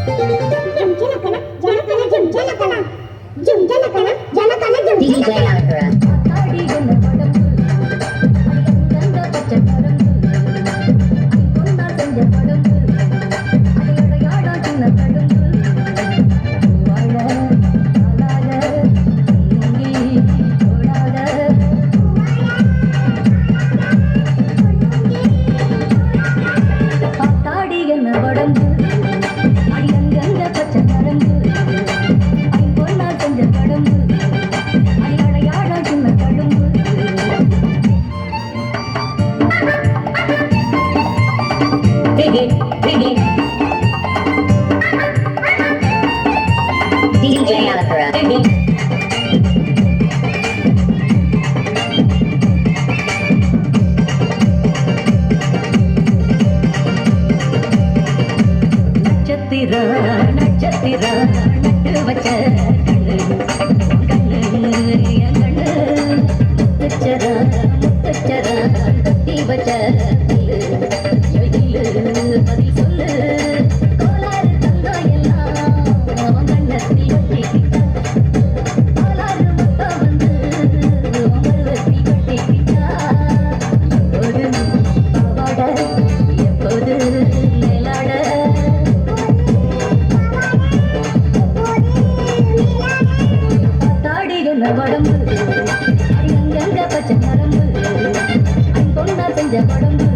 DJ Alakara. DJ Alakara. நட்சத்திர நட்சத்திர நட்டு வச்ச கண்ணு கண்ணு என் கண்ணு முத்துச்சர முத்துச்சர கட்டி வச்ச பதில் சொல்லு கோளாறு தங்கம் எல்லாம் அவன் கண்ணத்தில் ஒட்டிக்கிட்டா கோளாறு மொத்தம் வந்து அமர்வத்தி கட்டிக்கிட்டா ஒரு பாவாட எப்போது மேலாட உடம்பு அங்கங்க பச்சை நரம்பு பொண்ணா செஞ்ச உடம்பு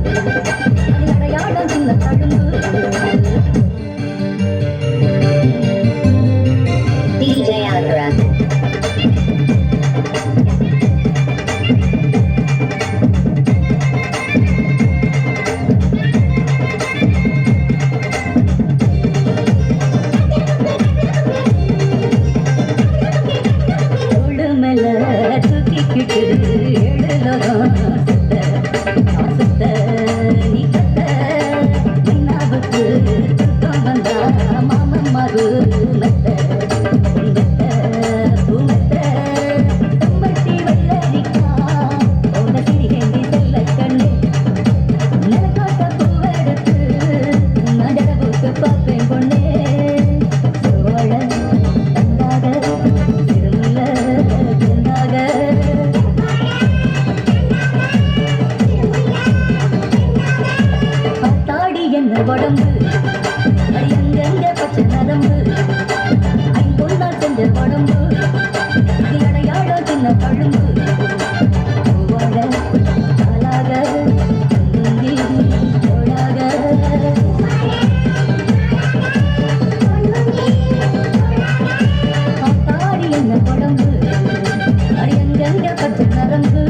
அது அடையாளம் சின்ன தழும்பு DJ Alakara. தூக்கிக்கிட்டு எழுதலாம் சுத்த நீ கத்த நின்னாவுக்கு சுத்தம் வந்தா மாமன் மறு மெத்த பூமெத்த தம்பட்டி வெள்ளரிக்கா உன சிறிகேந்தி செல்ல கண்ணு நிலக்காட்ட பூவெடுத்து நஜரவுக்கு பார்ப்பேன் பொண்ணே சோழ தந்தாக திருமுல்ல உடம்பு அங்கங்க பச்சை நரம்பு ஐம்பொன்னா செஞ்ச உடம்பு அது அடையாளம் சின்ன பழும்பு வாழ காலாக தோளாக தாடி என்ன உடம்பு அங்கங்க பச்சை நரம்பு